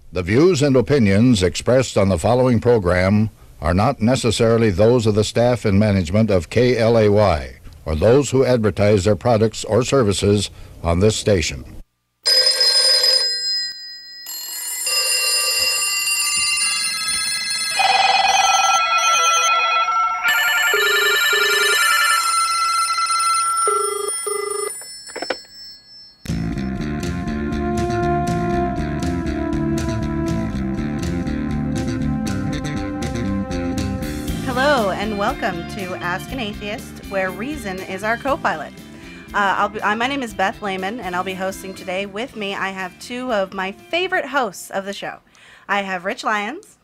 The views and opinions expressed on the following program are not necessarily those of the staff and management of KLAY or those who advertise their products or services on this station. Welcome to Ask an Atheist, where reason is our co-pilot. My name is Beth Lehman, and I'll be hosting today. With me, I have two of my favorite hosts of the show. I have Rich Lyons.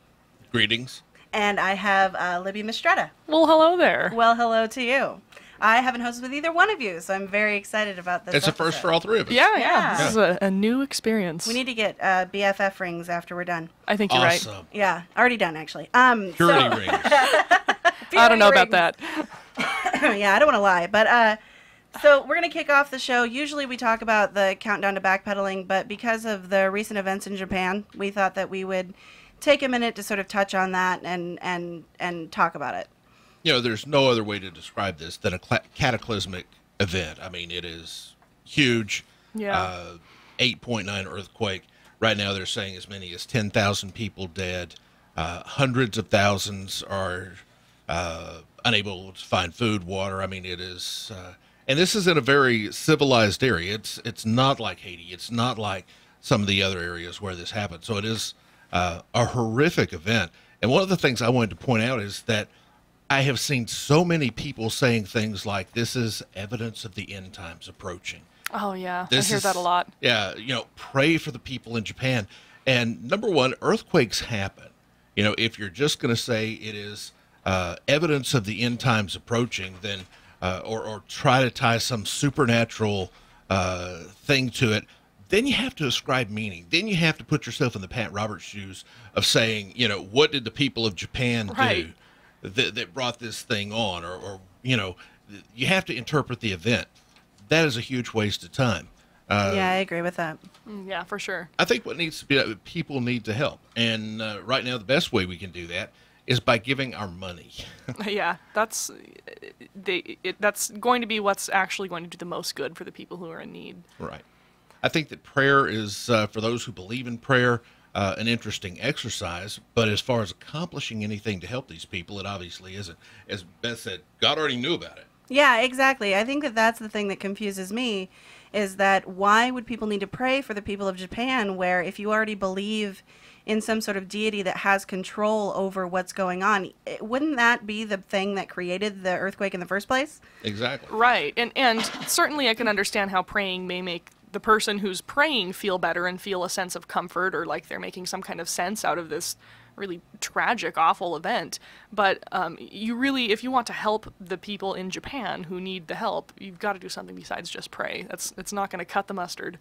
Greetings. And I have Libbie Mistretta. Well, hello there. Well, hello to you. I haven't hosted with either one of you, so I'm very excited about this It's episode. a first for all three of us. Yeah. This is a new experience. We need to get BFF rings after we're done. I think you're Awesome. right. Yeah, already done, actually. Purity rings. I don't know about that. Yeah, I don't want to lie. But so we're going to kick off the show. Usually we talk about the countdown to backpedaling, but because of the recent events in Japan, we thought that we would take a minute to sort of touch on that and talk about it. You know, there's no other way to describe this than a cataclysmic event. I mean, it is huge. Yeah. 8.9 earthquake. Right now they're saying as many as 10,000 people dead. Hundreds of thousands are unable to find food, water. I mean, it is, and this is in a very civilized area. It's not like Haiti. It's not like some of the other areas where this happened. So it is a horrific event. And one of the things I wanted to point out is that I have seen so many people saying things like, this is evidence of the end times approaching. Oh, yeah. I hear that a lot. Yeah. You know, pray for the people in Japan. And number one, earthquakes happen. You know, if you're just going to say it is evidence of the end times approaching, then or try to tie some supernatural thing to it, then you have to ascribe meaning. Then you have to put yourself in the Pat Roberts shoes of saying, you know, what did the people of Japan do that brought this thing on? Or, you know, you have to interpret the event. That is a huge waste of time. Yeah, I agree with that. Yeah, for sure. I think what needs to be, people need to help. And right now, the best way we can do that is by giving our money. Yeah, that's going to be what's actually going to do the most good for the people who are in need. Right. I think that prayer is, for those who believe in prayer, an interesting exercise. But as far as accomplishing anything to help these people, it obviously isn't. As Beth said, God already knew about it. Yeah, exactly. I think that that's the thing that confuses me, is that why would people need to pray for the people of Japan, where if you already believe in some sort of deity that has control over what's going on, wouldn't that be the thing that created the earthquake in the first place? Exactly. Right. And certainly I can understand how praying may make the person who's praying feel better and feel a sense of comfort, or like they're making some kind of sense out of this really tragic, awful event. But you really, if you want to help the people in Japan who need the help, you've got to do something besides just pray. It's not going to cut the mustard.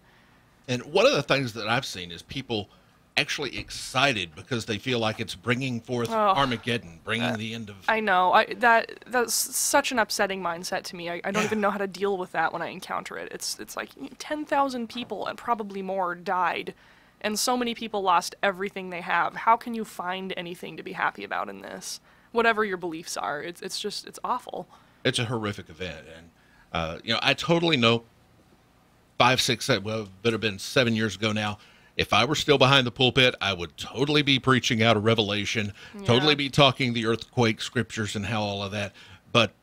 And one of the things that I've seen is people actually excited because they feel like it's bringing forth Armageddon, bringing the end of... I know. That's such an upsetting mindset to me. I don't even know how to deal with that when I encounter it. It's like 10,000 people and probably more died, and so many people lost everything they have. How can you find anything to be happy about in this? Whatever your beliefs are, it's awful. It's a horrific event. And, you know, I totally know 5, 6, 7, well, it would have been 7 years ago now. If I were still behind the pulpit, I would totally be preaching out of Revelation, totally be talking the earthquake scriptures and how all of that. But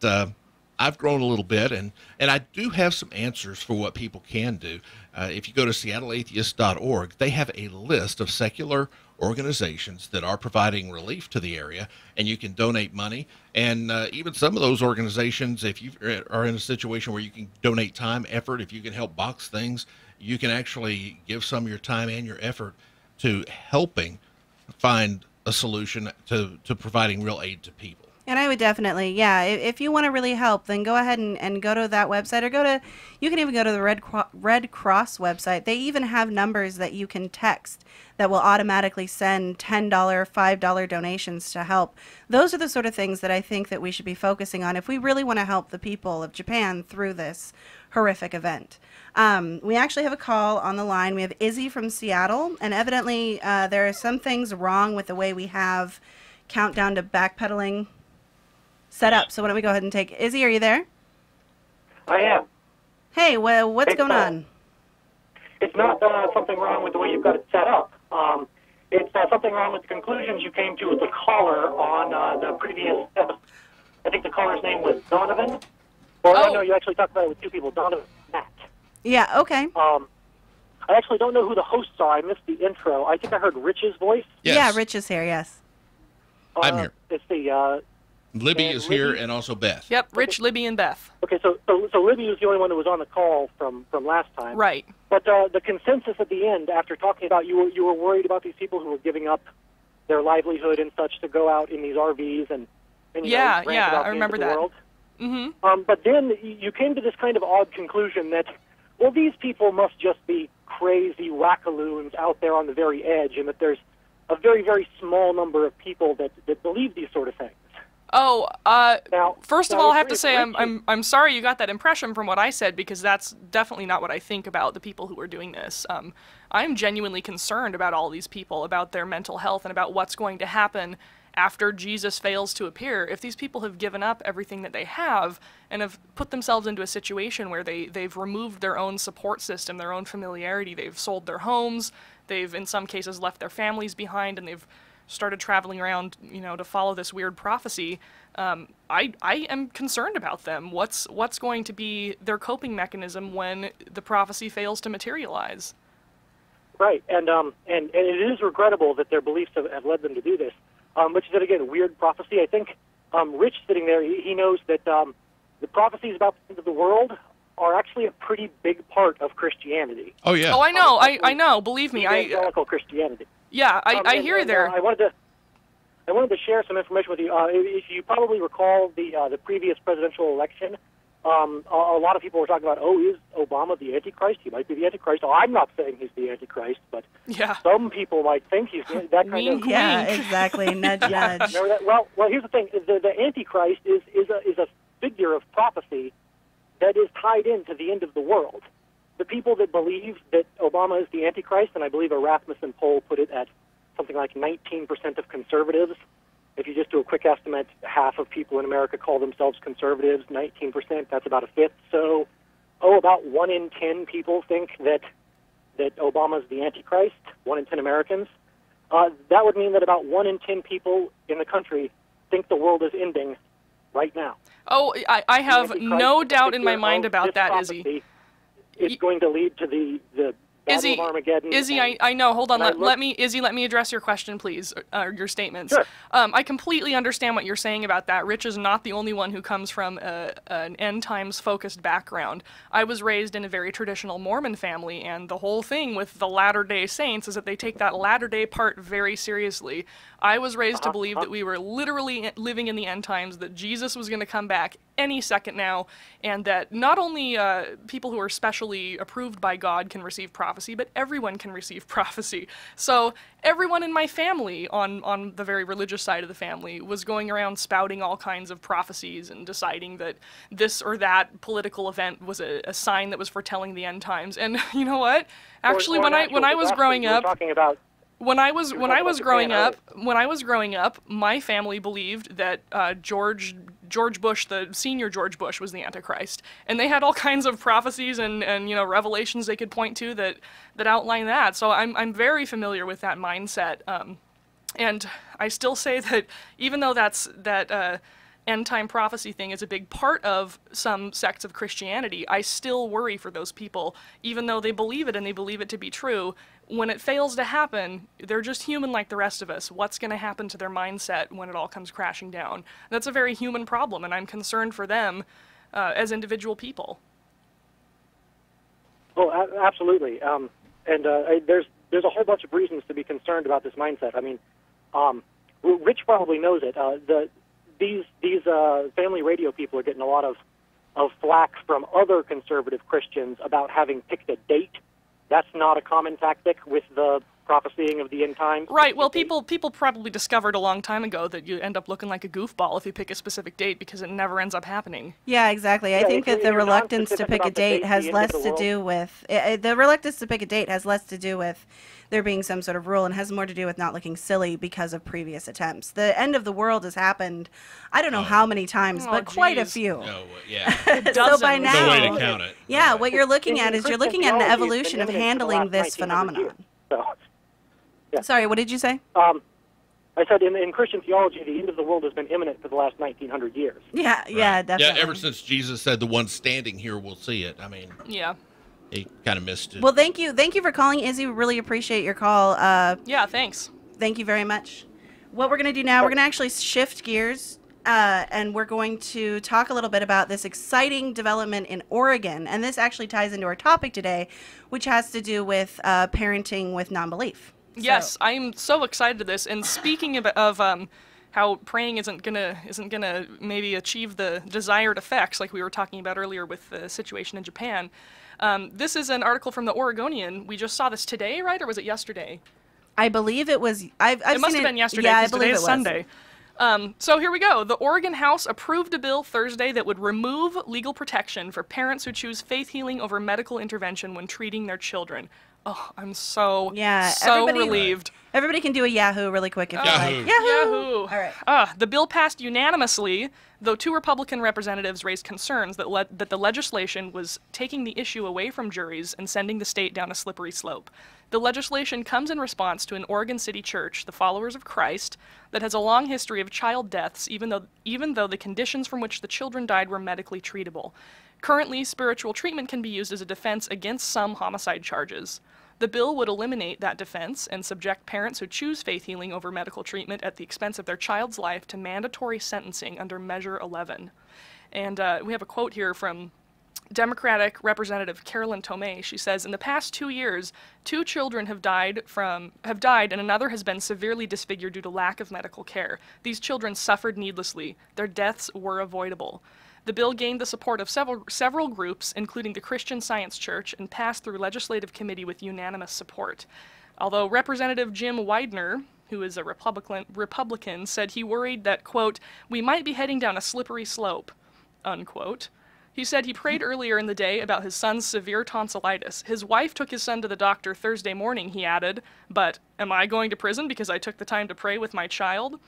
I've grown a little bit, and I do have some answers for what people can do. If you go to seattleatheist.org, they have a list of secular organizations that are providing relief to the area, and you can donate money. And even some of those organizations, if you are in a situation where you can donate time, effort, if you can help box things, you can actually give some of your time and your effort to helping find a solution to providing real aid to people. And I would definitely, yeah, if you want to really help, then go ahead and go to that website, or you can even go to the Red Cross website. They even have numbers that you can text that will automatically send $10, $5 donations to help. Those are the sort of things that I think that we should be focusing on if we really want to help the people of Japan through this horrific event. We actually have a call on the line. We have Izzy from Seattle, and evidently there are some things wrong with the way we have countdown to backpedaling set up. So why don't we go ahead and take Izzy? Are you there? I am. Hey, well, what's going on? It's not something wrong with the way you've got it set up. It's something wrong with the conclusions you came to with the caller on the previous episode. I think the caller's name was Donovan. Or no, you actually talked about it with two people, Donovan and Matt. Yeah, okay. I actually don't know who the hosts are. I missed the intro. I think I heard Rich's voice. Yes. Yeah, Rich is here, yes. I'm here. It's the... Libby is here, and also Beth. Yep, Rich, Libbie, and Beth. Okay, so Libbie was the only one who was on the call from last time. Right. But the consensus at the end, after talking about you were worried about these people who were giving up their livelihood and such to go out in these RVs and yeah, rant about I remember the end of the that. world. Mm-hmm. But then you came to this kind of odd conclusion that, well, these people must just be crazy wackaloons out there on the very edge, and that there's a very, very small number of people that believe these sort of things. Oh, first of all, I have to say Rich I'm sorry you got that impression from what I said, because that's definitely not what I think about the people who are doing this. I'm genuinely concerned about all these people, about their mental health, and about what's going to happen after Jesus fails to appear. If these people have given up everything that they have and have put themselves into a situation where they've removed their own support system, their own familiarity, they've sold their homes, they've in some cases left their families behind, and they've started traveling around, to follow this weird prophecy, I am concerned about them. What's going to be their coping mechanism when the prophecy fails to materialize? Right, and it is regrettable that their beliefs have led them to do this. Which is, again, a weird prophecy. I think Rich sitting there, he knows that the prophecies about the end of the world are actually a pretty big part of Christianity. Oh, yeah. Oh, I know. I know. Believe me. Evangelical Christianity. Yeah, I hear you there. I wanted to share some information with you. If you probably recall the previous presidential election, a lot of people were talking about, is Obama the Antichrist? He might be the Antichrist. Oh, I'm not saying he's the Antichrist, but some people might think he's that kind of. Yeah, exactly. Nudge, nudge. Remember that? Well, here's the thing: the Antichrist is a figure of prophecy that is tied into the end of the world. The people that believe that Obama is the Antichrist, and I believe a Rasmussen poll put it at something like 19% of conservatives. If you just do a quick estimate, half of people in America call themselves conservatives, 19%, that's about a fifth. So, about 1 in 10 people think that Obama's the Antichrist, 1 in 10 Americans. That would mean that about 1 in 10 people in the country think the world is ending right now. Oh, I have no doubt in my mind about that, Izzy. It's going to lead to the Battle of Armageddon. Izzy, I know. Hold on. Let me address your question, please, your statements. Sure. I completely understand what you're saying about that. Rich is not the only one who comes from an end times focused background. I was raised in a very traditional Mormon family, and the whole thing with the Latter-day Saints is that they take that Latter-day part very seriously. I was raised to believe that we were literally living in the end times, that Jesus was going to come back any second now, and that not only people who are specially approved by God can receive prophecy, but everyone can receive prophecy. So everyone in my family, on the very religious side of the family, was going around spouting all kinds of prophecies and deciding that this or that political event was a sign that was foretelling the end times. And you know what? Actually, when I was growing up, When I was growing up, my family believed that George Bush, the senior George Bush, was the Antichrist, and they had all kinds of prophecies and revelations they could point to that outline that. So I'm very familiar with that mindset, and I still say that even though that end time prophecy thing is a big part of some sects of Christianity, I still worry for those people, even though they believe it and they believe it to be true. When it fails to happen, they're just human like the rest of us. What's going to happen to their mindset when it all comes crashing down? That's a very human problem, and I'm concerned for them as individual people. Oh, absolutely. There's a whole bunch of reasons to be concerned about this mindset. I mean, Rich probably knows it. these family radio people are getting a lot of flack from other conservative Christians about having picked a date. That's not a common tactic with the prophesying of the end times. Right. Well, people probably discovered a long time ago that you end up looking like a goofball if you pick a specific date because it never ends up happening. Yeah, exactly. I think that the reluctance to pick a date has less to do with the reluctance to pick a date has less to do with there being some sort of rule and has more to do with not looking silly because of previous attempts. The end of the world has happened, I don't know how many times, but quite a few. No, yeah. So by now, no way to count it. Yeah, Right. what you're looking at is you're looking at an Christian evolution theology of has been imminent for the handling last this 1900 phenomenon. years. So, yeah. Sorry, what did you say? I said in Christian theology, the end of the world has been imminent for the last 1900 years. Yeah, Right. definitely. Yeah, ever since Jesus said the one standing here will see it. I mean, Yeah. he kind of missed it. Well, thank you for calling, Izzy. We really appreciate your call. Yeah, thanks. Thank you very much. What we're going to do now, we're going to actually shift gears, and we're going to talk a little bit about this exciting development in Oregon. And this actually ties into our topic today, which has to do with parenting with non-belief. Yes, I'm so excited to this. And speaking of how praying isn't gonna maybe achieve the desired effects, like we were talking about earlier with the situation in Japan, this is an article from the Oregonian. We just saw this today, right, or was it yesterday? I believe it was. It must have been yesterday. Yeah, I because believe today it is was Sunday. So here we go. The Oregon House approved a bill Thursday that would remove legal protection for parents who choose faith healing over medical intervention when treating their children. Oh, I'm so relieved. Everybody can do a Yahoo really quick if you Yahoo. like. Yahoo! Yahoo! All right. The bill passed unanimously, though 2 Republican representatives raised concerns that the legislation was taking the issue away from juries and sending the state down a slippery slope. The legislation comes in response to an Oregon City church, the Followers of Christ, that has a long history of child deaths, even though the conditions from which the children died were medically treatable. Currently, spiritual treatment can be used as a defense against some homicide charges. The bill would eliminate that defense and subject parents who choose faith healing over medical treatment at the expense of their child's life to mandatory sentencing under Measure 11. And we have a quote here from Democratic Representative Carolyn Tomei. She says, "In the past 2 years, 2 children have died and another has been severely disfigured due to lack of medical care. These children suffered needlessly. Their deaths were avoidable." The bill gained the support of several groups, including the Christian Science Church, and passed through legislative committee with unanimous support. Although Representative Jim Widener, who is a Republican, said he worried that, quote, "we might be heading down a slippery slope," unquote. He said he prayed earlier in the day about his son's severe tonsillitis. His wife took his son to the doctor Thursday morning, he added, but am I going to prison because I took the time to pray with my child?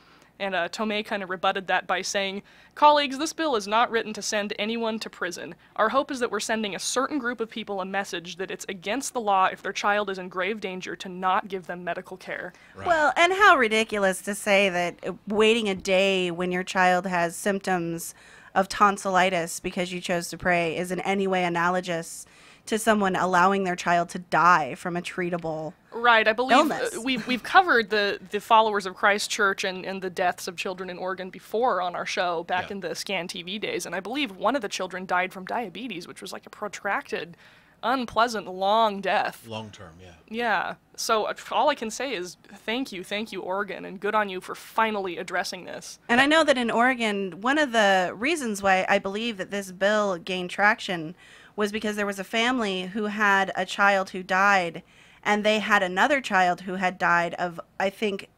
And Tomei kind of rebutted that by saying, "Colleagues, this bill is not written to send anyone to prison. Our hope is that we're sending a certain group of people a message that it's against the law if their child is in grave danger to not give them medical care." Right. Well, and how ridiculous to say that waiting a day when your child has symptoms of tonsillitis because you chose to pray is in any way analogous to someone allowing their child to die from a treatable Right, I believe illness. we've covered the Followers of Christ Church and the deaths of children in Oregon before on our show back in the Scan TV days, and I believe one of the children died from diabetes, which was like a protracted, unpleasant, long death. Long term, yeah. Yeah, so all I can say is thank you, Oregon, and good on you for finally addressing this. And I know that in Oregon, one of the reasons why I believe that this bill gained traction was because there was a family who had a child who died, and they had another child who had died of, I think,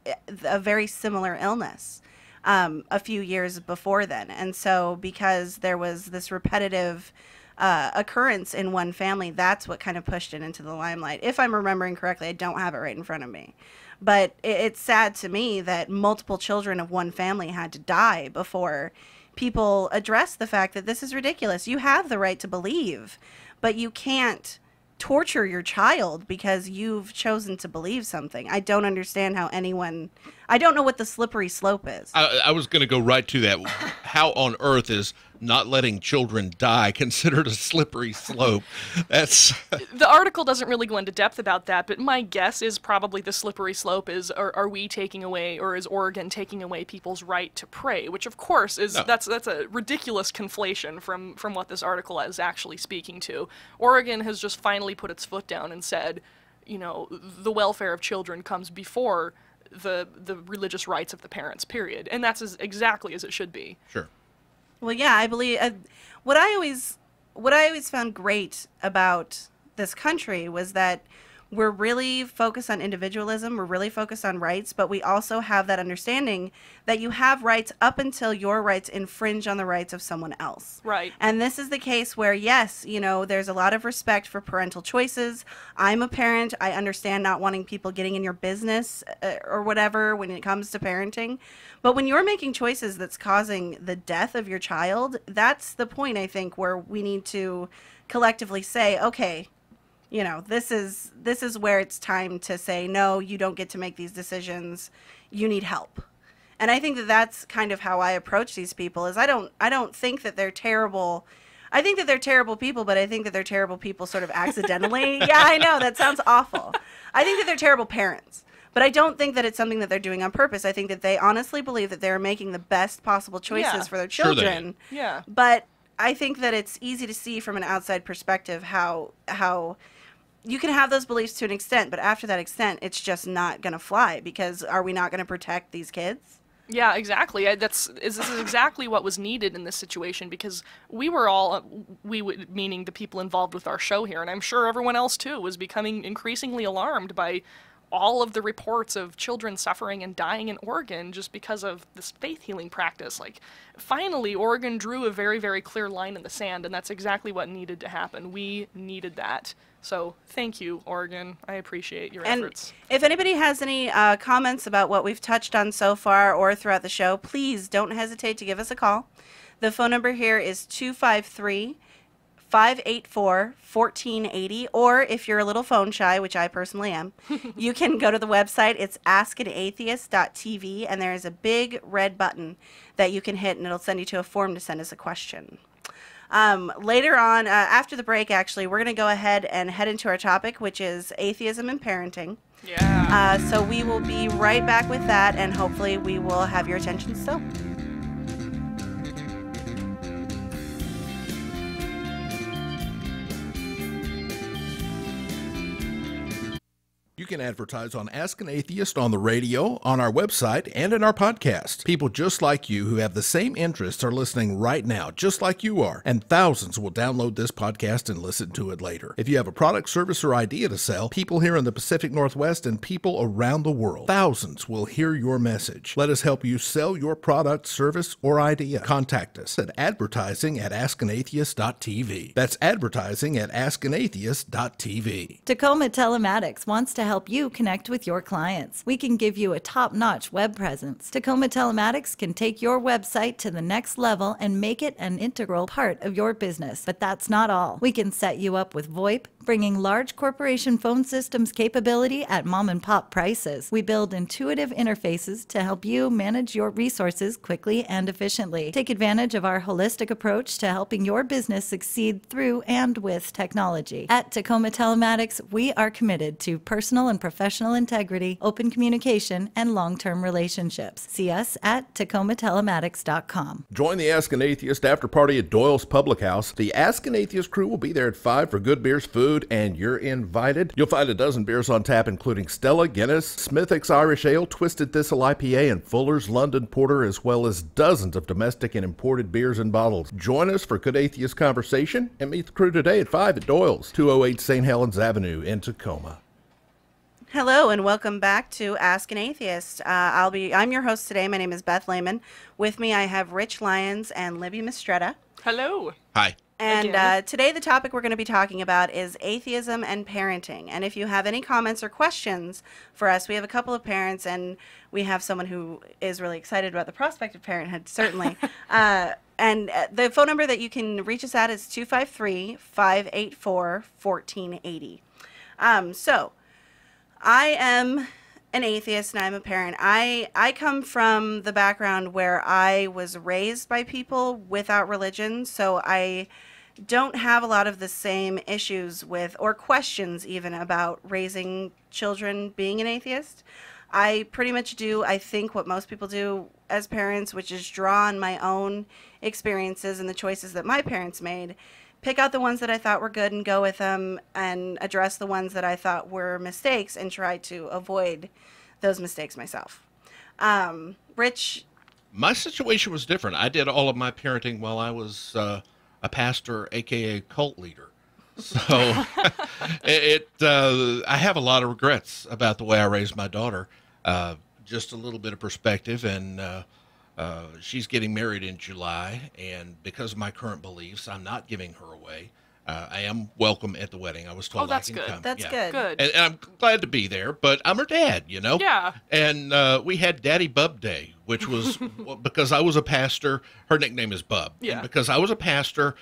a very similar illness a few years before then. And so because there was this repetitive occurrence in one family, that's what kind of pushed it into the limelight. If I'm remembering correctly, I don't have it right in front of me. But it's sad to me that multiple children of one family had to die before people address the fact that this is ridiculous. You have the right to believe, but you can't torture your child because you've chosen to believe something. I don't understand how I don't know what the slippery slope is. I was going to go right to that. How on earth is not letting children die considered a slippery slope? That's The article doesn't really go into depth about that, but my guess is probably the slippery slope is are we taking away, or is Oregon taking away people's right to pray, which of course is that's a ridiculous conflation from what this article is actually speaking to. Oregon has just finally put its foot down and said, you know, the welfare of children comes before the religious rights of the parents, period. And that's exactly as it should be. Sure. Well, yeah, I believe what I always found great about this country was that we're really focused on individualism. We're really focused on rights, but we also have that understanding that you have rights up until your rights infringe on the rights of someone else. Right. And this is the case where, yes, you know, there's a lot of respect for parental choices. I'm a parent. I understand not wanting people getting in your business or whatever when it comes to parenting. But when you're making choices that's causing the death of your child, that's the point, I think, where we need to collectively say, okay, you know, this is where it's time to say, no, you don't get to make these decisions. You need help. And I think that that's kind of how I approach these people. Is I don't think that they're terrible. I think that they're terrible people, but I think that they're terrible people sort of accidentally. Yeah, I know, that sounds awful. I think that they're terrible parents, but I don't think that it's something that they're doing on purpose. I think that they honestly believe that they're making the best possible choices for their children. Sure. Yeah. But I think that it's easy to see from an outside perspective how you can have those beliefs to an extent, but after that extent, it's just not going to fly, because are we not going to protect these kids? Yeah, exactly. This is exactly what was needed in this situation, because we were all, meaning the people involved with our show here, and I'm sure everyone else too, was becoming increasingly alarmed by all of the reports of children suffering and dying in Oregon just because of this faith healing practice. Like, finally, Oregon drew a very, very clear line in the sand, and that's exactly what needed to happen. We needed that. So thank you, Oregon. I appreciate your efforts. And if anybody has any comments about what we've touched on so far or throughout the show, please don't hesitate to give us a call. The phone number here is 253-584-1480, or if you're a little phone shy, which I personally am, you can go to the website. It's askanatheist.tv, and there is a big red button that you can hit, and it'll send you to a form to send us a question. Later on, after the break, actually, we're going to go ahead and head into our topic, which is atheism and parenting. Yeah. So we will be right back with that, and hopefully we will have your attention still. You can advertise on Ask an Atheist on the radio, on our website, and in our podcast. People just like you who have the same interests are listening right now, just like you are, and thousands will download this podcast and listen to it later. If you have a product, service, or idea to sell, people here in the Pacific Northwest and people around the world, thousands will hear your message. Let us help you sell your product, service, or idea. Contact us at advertising@askanatheist.tv. That's advertising@askanatheist.tv. Tacoma Telematics wants to help you connect with your clients. We can give you a top-notch web presence. Tacoma Telematics can take your website to the next level and make it an integral part of your business. But that's not all. We can set you up with VoIP, bringing large corporation phone systems capability at mom-and-pop prices. We build intuitive interfaces to help you manage your resources quickly and efficiently. Take advantage of our holistic approach to helping your business succeed through and with technology. At Tacoma Telematics, we are committed to personal and professional integrity, open communication, and long-term relationships. See us at TacomaTelematics.com. Join the Ask an Atheist after party at Doyle's Public House. The Ask an Atheist crew will be there at 5 for good beers, food, and you're invited. You'll find a dozen beers on tap, including Stella, Guinness, Smithwick's Irish Ale, Twisted Thistle IPA, and Fuller's London Porter, as well as dozens of domestic and imported beers and bottles. Join us for good atheist conversation and meet the crew today at 5 at Doyle's, 208 St. Helens Avenue in Tacoma. Hello and welcome back to Ask an Atheist. I'm your host today. My name is Beth Lehman. With me I have Rich Lyons and Libbie Mistretta. Hello. Hi. And today the topic we're going to be talking about is atheism and parenting. And if you have any comments or questions for us, we have a couple of parents and we have someone who is really excited about the prospect of parenthood, certainly. And the phone number that you can reach us at is 253-584-1480. So I am an atheist and I'm a parent. I come from the background where I was raised by people without religion, so I don't have a lot of the same issues with, or questions even, about raising children being an atheist. I pretty much do, I think, what most people do as parents, which is draw on my own experiences and the choices that my parents made, pick out the ones that I thought were good and go with them, and address the ones that I thought were mistakes and try to avoid those mistakes myself. Rich, My situation was different. I did all of my parenting while I was a pastor, aka cult leader. So I have a lot of regrets about the way I raised my daughter. Just a little bit of perspective, and she's getting married in July, and because of my current beliefs, I'm not giving her away. I am welcome at the wedding. I was told that's I can good. come. that's Yeah. good. Good. And I'm glad to be there, but I'm her dad, you know? Yeah. And we had Daddy Bub Day, which was because I was a pastor. Her nickname is Bub. Yeah. And because I was a pastor,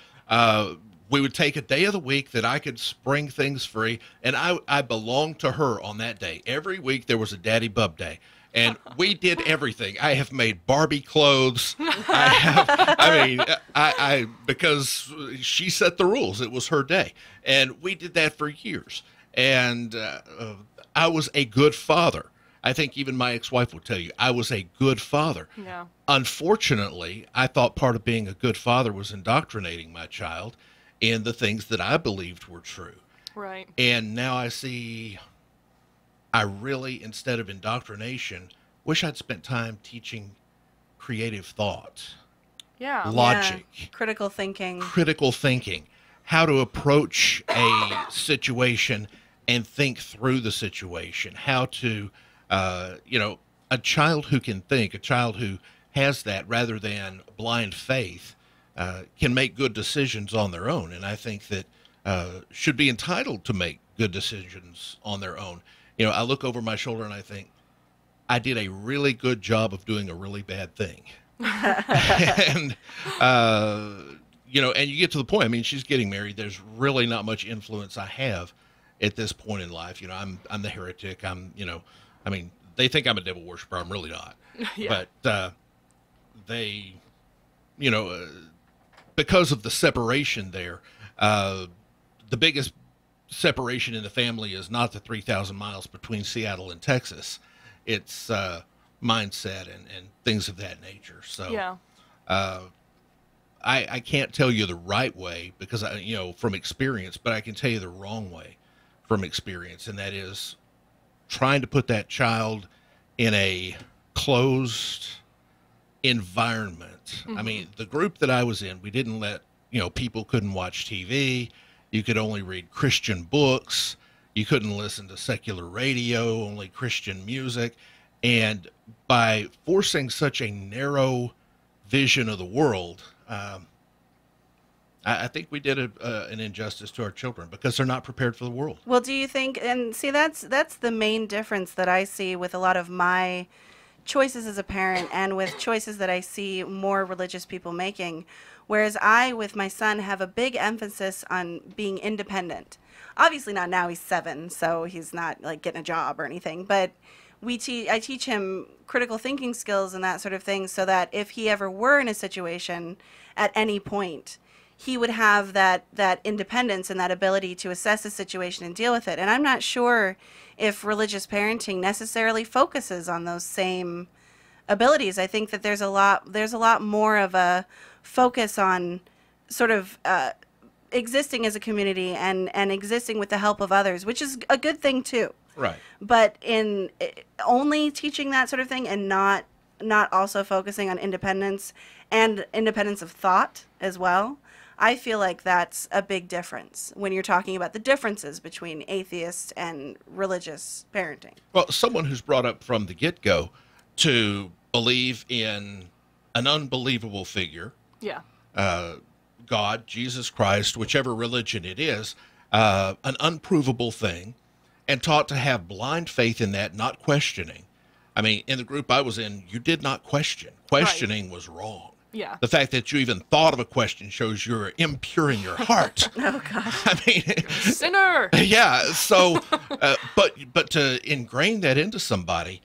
we would take a day of the week that I could spring things free, and I belonged to her on that day. Every week there was a Daddy Bub Day. And we did everything. I have made Barbie clothes. I because she set the rules. It was her day. And we did that for years. And I was a good father. I think even my ex-wife would tell you I was a good father. Yeah. Unfortunately, I thought part of being a good father was indoctrinating my child in the things that I believed were true. Right. And now I see, I really, instead of indoctrination, wish I'd spent time teaching creative thought, Yeah. logic, Yeah. Critical thinking. critical thinking, how to approach a situation and think through the situation, how to, a child who can think, a child who has that rather than blind faith, can make good decisions on their own. And I think that should be entitled to make good decisions on their own. You know, I look over my shoulder and I think, I did a really good job of doing a really bad thing. And, and you get to the point, I mean, she's getting married. There's really not much influence I have at this point in life. You know, I'm the heretic. They think I'm a devil worshiper. I'm really not. Yeah. But they, because of the separation there, the biggest separation in the family is not the 3,000 miles between Seattle and Texas. It's mindset and things of that nature. So Yeah. I can't tell you the right way because from experience, but I can tell you the wrong way from experience, and that is trying to put that child in a closed environment. I mean, the group that I was in, we didn't let, people couldn't watch TV. You could only read Christian books. You couldn't listen to secular radio, only Christian music. And by forcing such a narrow vision of the world, I think we did an injustice to our children because they're not prepared for the world. Well, do you think, and see, that's the main difference that I see with a lot of my choices as a parent and with choices that I see more religious people making. Whereas I, with my son, have a big emphasis on being independent. Obviously not now, he's 7, so he's not like getting a job or anything, but I teach him critical thinking skills and that sort of thing so that if he ever were in a situation at any point, he would have that independence and that ability to assess the situation and deal with it. And I'm not sure if religious parenting necessarily focuses on those same abilities. I think that there's a lot more of a focus on sort of existing as a community and existing with the help of others, which is a good thing too. Right. But in only teaching that sort of thing and not also focusing on independence and independence of thought as well, I feel like that's a big difference when you're talking about the differences between atheist and religious parenting. Well, someone who's brought up from the get-go to believe in an unbelievable figure, Yeah. God, Jesus Christ, whichever religion it is, an unprovable thing, and taught to have blind faith in that, not questioning. I mean, in the group I was in, you did not question. Questioning was wrong. Yeah. The fact that you even thought of a question shows you're impure in your heart. Oh, God. I mean, Sinner. yeah. So, but to ingrain that into somebody,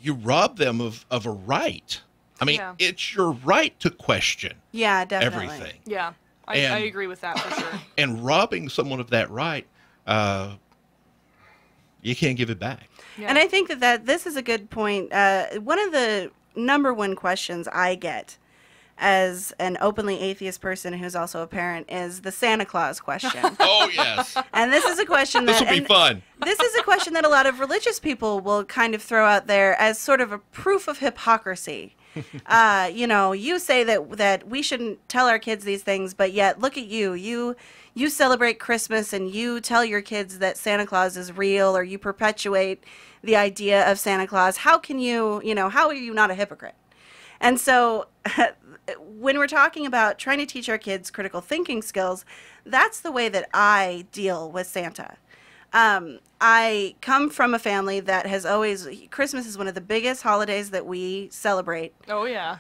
you rob them of a right. I mean, Yeah. it's your right to question Yeah, definitely. everything. Yeah. I And- agree with that for sure. And robbing someone of that right, you can't give it back. Yeah. And I think that this is a good point. One of the number one questions I get as an openly atheist person who's also a parent, is the Santa Claus question. Oh, yes. And this is a question that... This will be fun. This is a question that a lot of religious people will kind of throw out there as sort of a proof of hypocrisy. You say that we shouldn't tell our kids these things, but yet look at you. You celebrate Christmas and you tell your kids that Santa Claus is real, or you perpetuate the idea of Santa Claus. How can how are you not a hypocrite? And so when we're talking about trying to teach our kids critical thinking skills, that's the way that I deal with Santa. I come from a family that has always, Christmas is one of the biggest holidays that we celebrate. Oh, yeah.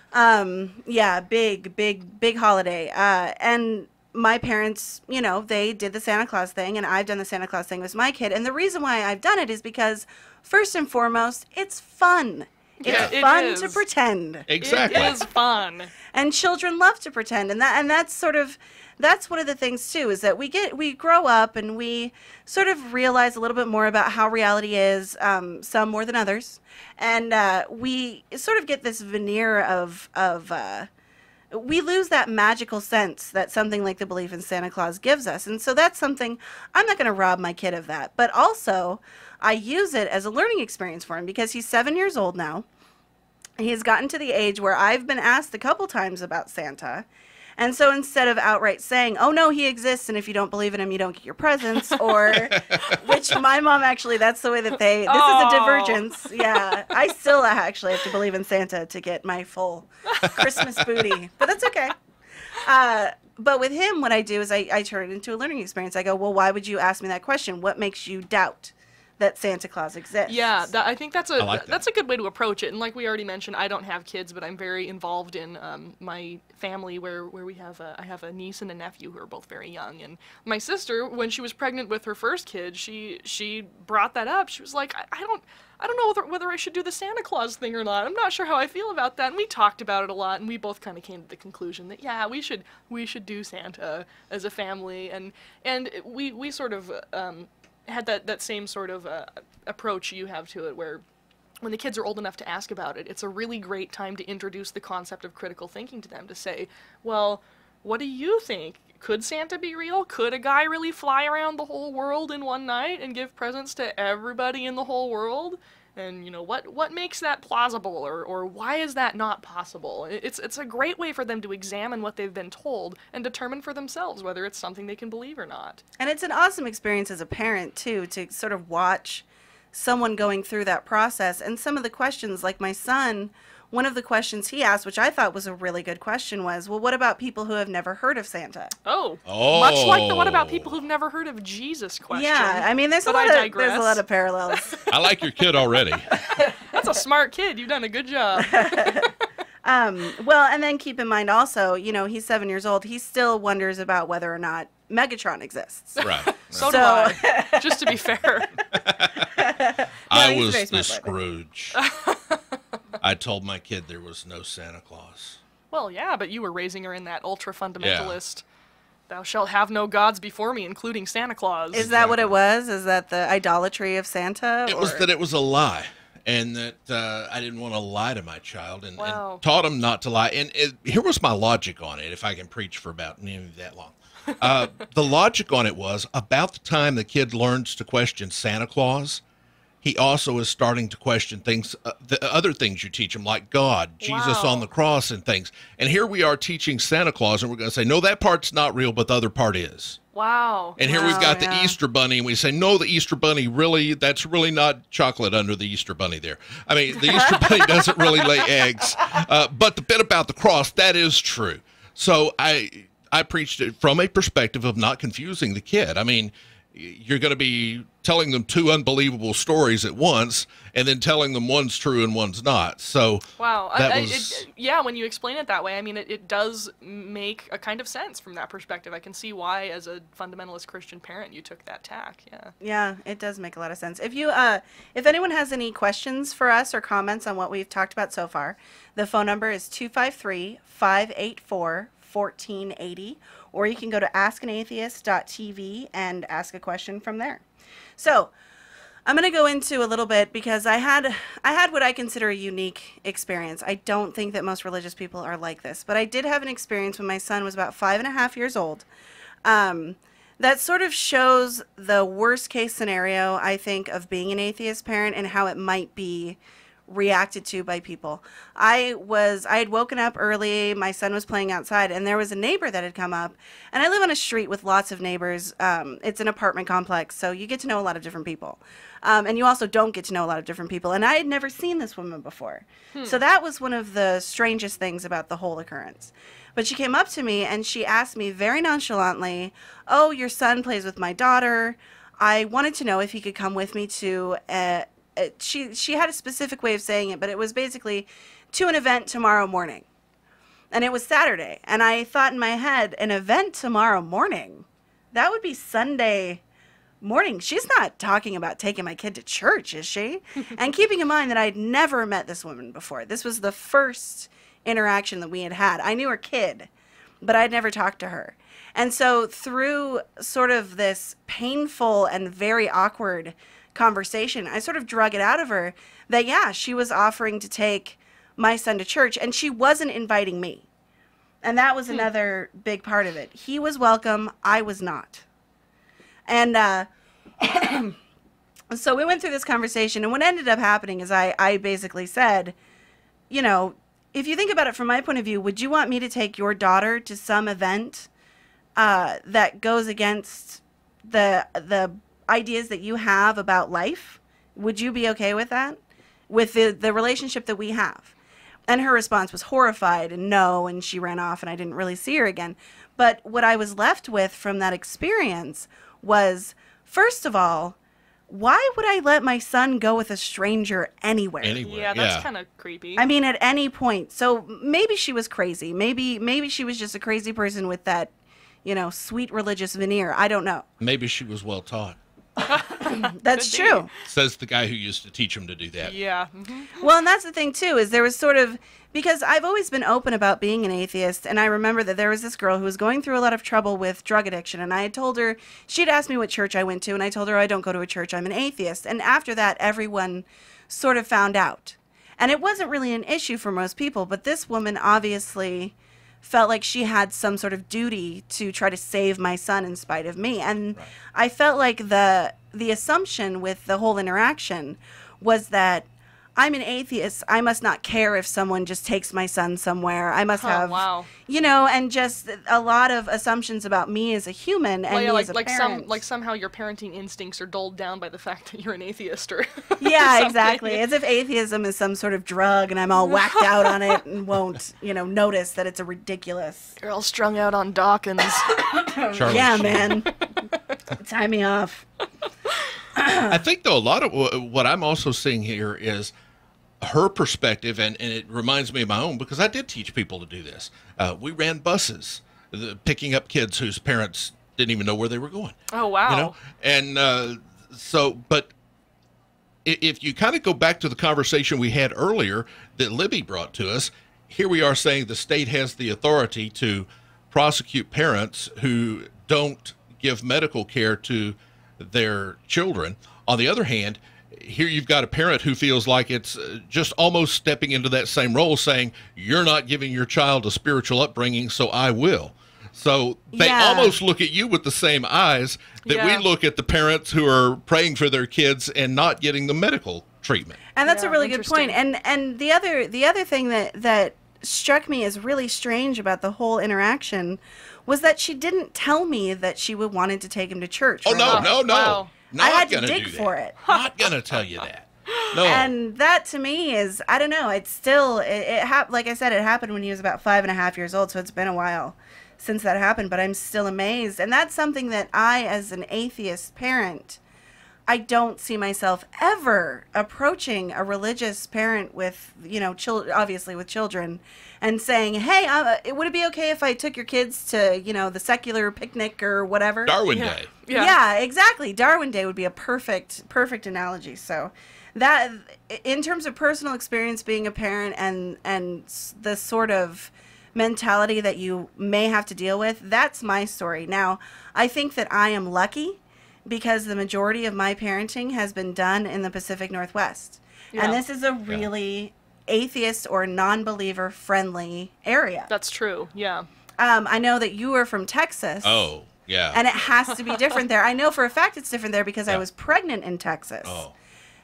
Yeah, big holiday. And my parents, they did the Santa Claus thing, and I've done the Santa Claus thing with my kid. And the reason why I've done it is because, first and foremost, it's fun. Yeah, It's fun to pretend. Exactly. It is fun. And children love to pretend, and that's one of the things too, is that we grow up and we sort of realize a little bit more about how reality is, some more than others, and we sort of get this veneer of we lose that magical sense that something like the belief in Santa Claus gives us, and so that's something I'm not going to rob my kid of that, but also I use it as a learning experience for him because he's 7 years old now. He's gotten to the age where I've been asked a couple times about Santa. And so instead of outright saying, oh, no, he exists, and if you don't believe in him, you don't get your presents, or, which my mom actually, that's the way that this is a divergence. Yeah, I still actually have to believe in Santa to get my full Christmas booty, but that's okay. But with him, what I do is I turn it into a learning experience. I go, well, why would you ask me that question? What makes you doubt that Santa Claus exists? Yeah, I think that's that. that's a good way to approach it. And like we already mentioned, I don't have kids, but I'm very involved in my family where we have I have a niece and a nephew who are both very young. And my sister, when she was pregnant with her first kid, she brought that up. She was like, I don't know whether I should do the Santa Claus thing or not. I'm not sure how I feel about that. And we talked about it a lot, and we both kind of came to the conclusion that yeah, we should do Santa as a family. And we sort of had that same sort of approach you have to it, where when the kids are old enough to ask about it, it's a really great time to introduce the concept of critical thinking to them, to say, well, what do you think? Could Santa be real? Could a guy really fly around the whole world in one night and give presents to everybody in the whole world? And, what makes that plausible, or why is that not possible? It's a great way for them to examine what they've been told and determine for themselves whether it's something they can believe or not. And it's an awesome experience as a parent, too, to sort of watch someone going through that process. And some of the questions, like my son, one of the questions he asked, which I thought was a really good question, was, well, what about people who have never heard of Santa? Oh. Much like the what about people who've never heard of Jesus question. Yeah, I mean, there's a lot of parallels. I like your kid already. That's a smart kid. You've done a good job. Well, and then keep in mind also, he's 7 years old. He still wonders about whether or not Megatron exists. Right. So do I, just to be fair. I was the Scrooge. I told my kid there was no Santa Claus. Well, yeah, but you were raising her in that ultra-fundamentalist, thou shalt have no gods before me, including Santa Claus. Is that what it was? Is that the idolatry of Santa? It was that it was a lie, and that I didn't want to lie to my child, and taught him not to lie. And here was my logic on it, if I can preach for about that long. The logic on it was, about the time the kid learns to question Santa Claus, he also is starting to question things, the other things you teach him, like God, Jesus on the cross and things. And here we are teaching Santa Claus, and we're going to say, no, that part's not real, but the other part is. Wow. And here we've got the Easter Bunny, and we say, no, the Easter Bunny, that's really not chocolate under the Easter Bunny there. I mean, the Easter Bunny doesn't really lay eggs. But the bit about the cross, that is true. So I preached it from a perspective of not confusing the kid. I mean, you're going to be telling them two unbelievable stories at once, and then telling them one's true and one's not. So wow, when you explain it that way, I mean, it does make a kind of sense from that perspective. I can see why, as a fundamentalist Christian parent, you took that tack. Yeah, it does make a lot of sense. If anyone has any questions for us or comments on what we've talked about so far, the phone number is 253-584-1480, or you can go to askanatheist.tv and ask a question from there. So, I'm going to go into a little bit because I had what I consider a unique experience. I don't think that most religious people are like this, but I did have an experience when my son was about 5.5 years old. That sort of shows the worst case scenario, I think, of being an atheist parent and how it might be reacted to by people. I had woken up early, my son was playing outside, and there was a neighbor that had come up, and I live on a street with lots of neighbors. It's an apartment complex, so you get to know a lot of different people. And you also don't get to know a lot of different people, and I had never seen this woman before. So that was one of the strangest things about the whole occurrence. But she came up to me and she asked me very nonchalantly, "Oh, your son plays with my daughter. I wanted to know if he could come with me to she had a specific way of saying it, but it was basically to an event tomorrow morning." And it was Saturday. And I thought in my head, an event tomorrow morning? That would be Sunday morning. She's not talking about taking my kid to church, is she? And keeping in mind that I'd never met this woman before. This was the first interaction that we had had. I knew her kid, but I'd never talked to her. And so through sort of this painful and very awkward conversation, I sort of drug it out of her that, yeah, she was offering to take my son to church, and she wasn't inviting me. And that was another big part of it. He was welcome, I was not. And so we went through this conversation, and what ended up happening is I basically said, you know, if you think about it from my point of view, would you want me to take your daughter to some event that goes against the ideas that you have about life? Would you be okay with that? With the relationship that we have? And her response was horrified and no, and she ran off and I didn't really see her again. But what I was left with from that experience was, first of all, why would I let my son go with a stranger anywhere? Yeah, that's kind of creepy. I mean, at any point. So maybe she was crazy. Maybe she was just a crazy person with that, you know, sweet religious veneer. I don't know. Maybe she was well taught. That's true. Says the guy who used to teach him to do that. Yeah. Well, and that's the thing, too, is there was sort of, because I've always been open about being an atheist, and I remember that there was this girl who was going through a lot of trouble with drug addiction, and I had told her, she'd asked me what church I went to, and I told her I don't go to a church, I'm an atheist. And after that, everyone sort of found out. And it wasn't really an issue for most people, but this woman obviously felt like she had some sort of duty to try to save my son in spite of me. And right. I felt like the assumption with the whole interaction was that I'm an atheist. I must not care if someone just takes my son somewhere. I must have, you know, and just a lot of assumptions about me as a human and me as a parent. Like somehow your parenting instincts are dulled down by the fact that you're an atheist or yeah, exactly. As if atheism is some sort of drug and I'm all whacked out on it and won't, you know, notice that it's a ridiculous. You're all strung out on Dawkins. Yeah, man. Tie me off. I think, though, a lot of what I'm also seeing here is her perspective, and it reminds me of my own, because I did teach people to do this. We ran buses, picking up kids whose parents didn't even know where they were going. Oh, wow. You know? And but if you kind of go back to the conversation we had earlier that Libbie brought to us, here we are saying the state has the authority to prosecute parents who don't give medical care to their children. On the other hand, here you've got a parent who feels like it's just almost stepping into that same role, saying, you're not giving your child a spiritual upbringing, so I will. So they almost look at you with the same eyes that we look at the parents who are praying for their kids and not getting the medical treatment. And that's a really good point. And the other thing that struck me as really strange about the whole interaction was that she didn't tell me that she wanted to take him to church. Oh, no. Wow. I had to dig for it. Not going to tell you that. No. And that to me is, I don't know, it's still, like I said, it happened when he was about 5.5 years old, so it's been a while since that happened, but I'm still amazed. And that's something that I, as an atheist parent, I don't see myself ever approaching a religious parent with, you know, obviously with children, and saying, hey, would it be okay if I took your kids to, you know, the secular picnic or whatever? Darwin Day. Yeah, exactly. Darwin Day would be a perfect analogy. So that, in terms of personal experience being a parent and the sort of mentality that you may have to deal with, that's my story. Now, I think that I am lucky because the majority of my parenting has been done in the Pacific Northwest. Yeah. And this is a really atheist or non-believer friendly area. That's true, yeah. I know that you are from Texas. Oh, yeah. And it has to be different there. I know for a fact it's different there because I was pregnant in Texas. Oh.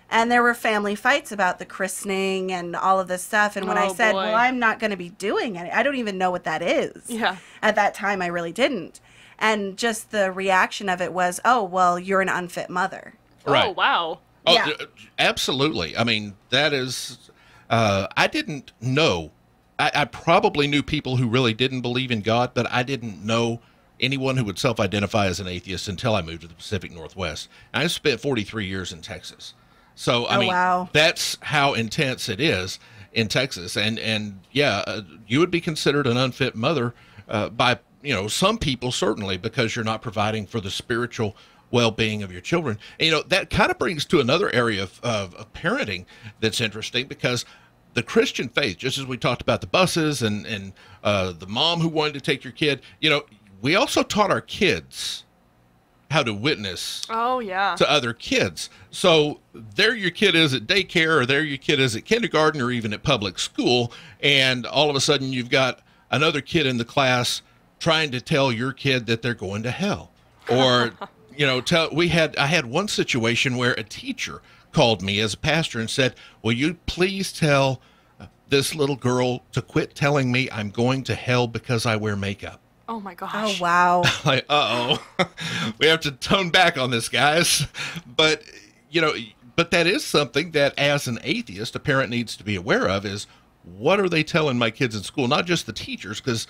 And there were family fights about the christening and all of this stuff. And when I said, well, I'm not going to be doing it, I don't even know what that is. Yeah. At that time, I really didn't. And just the reaction of it was, oh, well, you're an unfit mother. Right. Oh, wow. Oh, Yeah. Absolutely. I mean, that is, I didn't know. I probably knew people who really didn't believe in God, but I didn't know anyone who would self-identify as an atheist until I moved to the Pacific Northwest. And I spent 43 years in Texas. So, I mean, wow. That's how intense it is in Texas. And yeah, you would be considered an unfit mother by, some people, certainly, because you're not providing for the spiritual well-being of your children. And, that kind of brings to another area of parenting that's interesting, because the Christian faith, just as we talked about the buses and the mom who wanted to take your kid, we also taught our kids how to witness to other kids. So there your kid is at daycare, or there your kid is at kindergarten, or even at public school, and all of a sudden you've got another kid in the class trying to tell your kid that they're going to hell. Or, I had one situation where a teacher called me as a pastor and said, will you please tell this little girl to quit telling me I'm going to hell because I wear makeup? Oh, my gosh. Oh, wow. Like, we have to tone back on this, guys. But, but that is something that as an atheist, a parent needs to be aware of, is what are they telling my kids in school? Not just the teachers, because,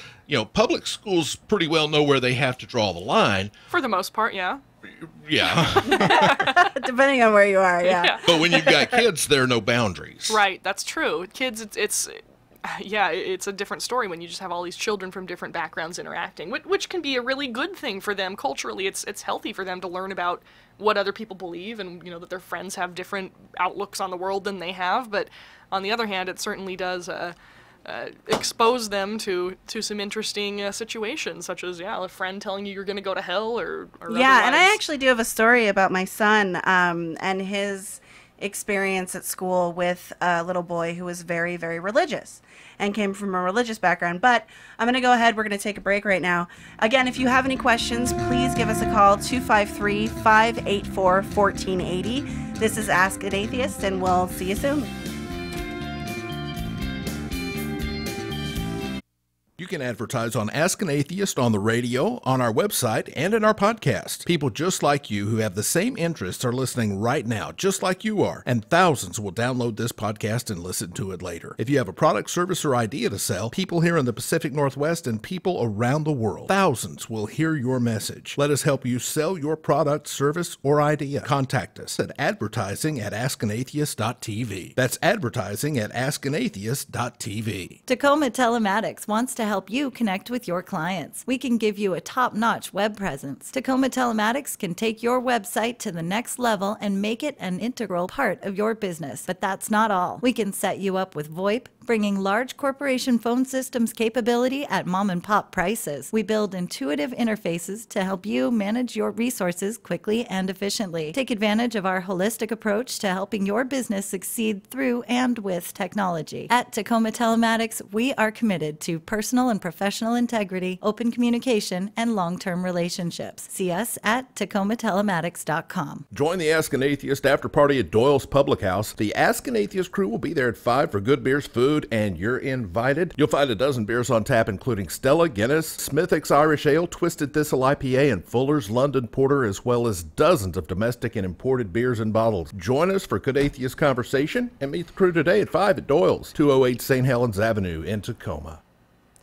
public schools pretty well know where they have to draw the line. For the most part, yeah. Yeah. Depending on where you are, yeah. But when you've got kids, there are no boundaries. Right, that's true. Kids, it's a different story when you just have all these children from different backgrounds interacting, which can be a really good thing for them culturally. It's healthy for them to learn about what other people believe, and that their friends have different outlooks on the world than they have. But on the other hand, it certainly does expose them to some interesting situations, such as a friend telling you you're going to go to hell or yeah. otherwise. And I actually do have a story about my son and his experience at school with a little boy who was very, very religious and came from a religious background. But I'm going to go ahead. We're going to take a break right now. Again, if you have any questions, please give us a call, 253-584-1480. This is Ask an Atheist, and we'll see you soon. You can advertise on Ask an Atheist on the radio, on our website, and in our podcast. People just like you who have the same interests are listening right now, just like you are, and thousands will download this podcast and listen to it later. If you have a product, service, or idea to sell, people here in the Pacific Northwest and people around the world, thousands will hear your message. Let us help you sell your product, service, or idea. Contact us at advertising@askanatheist.tv. That's advertising@askanatheist.tv. Tacoma Telematics wants to help you connect with your clients. We can give you a top-notch web presence. Tacoma Telematics can take your website to the next level and make it an integral part of your business. But that's not all. We can set you up with VoIP, bringing large corporation phone systems capability at mom-and-pop prices. We build intuitive interfaces to help you manage your resources quickly and efficiently. Take advantage of our holistic approach to helping your business succeed through and with technology. At Tacoma Telematics, we are committed to personal and professional integrity, open communication, and long-term relationships. See us at TacomaTelematics.com. Join the Ask an Atheist after party at Doyle's Public House. The Ask an Atheist crew will be there at 5 for good beers, food, and you're invited. You'll find a dozen beers on tap, including Stella, Guinness, Smithwick's Irish Ale, Twisted Thistle IPA, and Fuller's London Porter, as well as dozens of domestic and imported beers and bottles. Join us for good atheist conversation and meet the crew today at 5 at Doyle's, 208 St. Helens Avenue in Tacoma.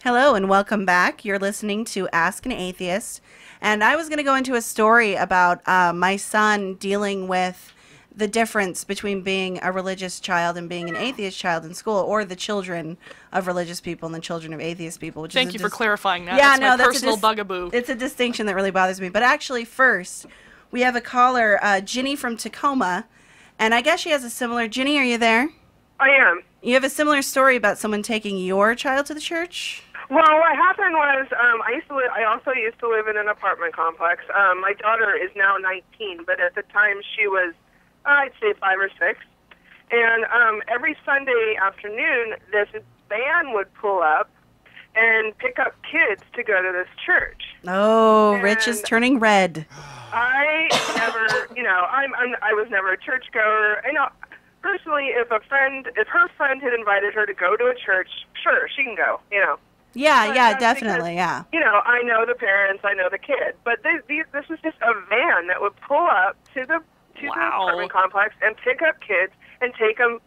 Hello and welcome back. You're listening to Ask an Atheist. And I was going to go into a story about my son dealing with the difference between being a religious child and being an atheist child in school, or the children of religious people and the children of atheist people. Which Thank you for clarifying that. Yeah, that's my personal bugaboo. It's a distinction that really bothers me. But actually, first, we have a caller, Ginny from Tacoma, and I guess she has a similar... Ginny, are you there? I am. You have a similar story about someone taking your child to the church? Well, what happened was I also used to live in an apartment complex. My daughter is now 19, but at the time she was, I'd say 5 or 6. And every Sunday afternoon, this van would pull up and pick up kids to go to this church. Oh, And Rich is turning red. I never, I was never a churchgoer. Personally, if her friend had invited her to go to a church, sure, she can go, Yeah, But yeah, that's definitely, because, yeah. I know the parents, I know the kid, but this is just a van that would pull up to the apartment complex and pick up kids and take them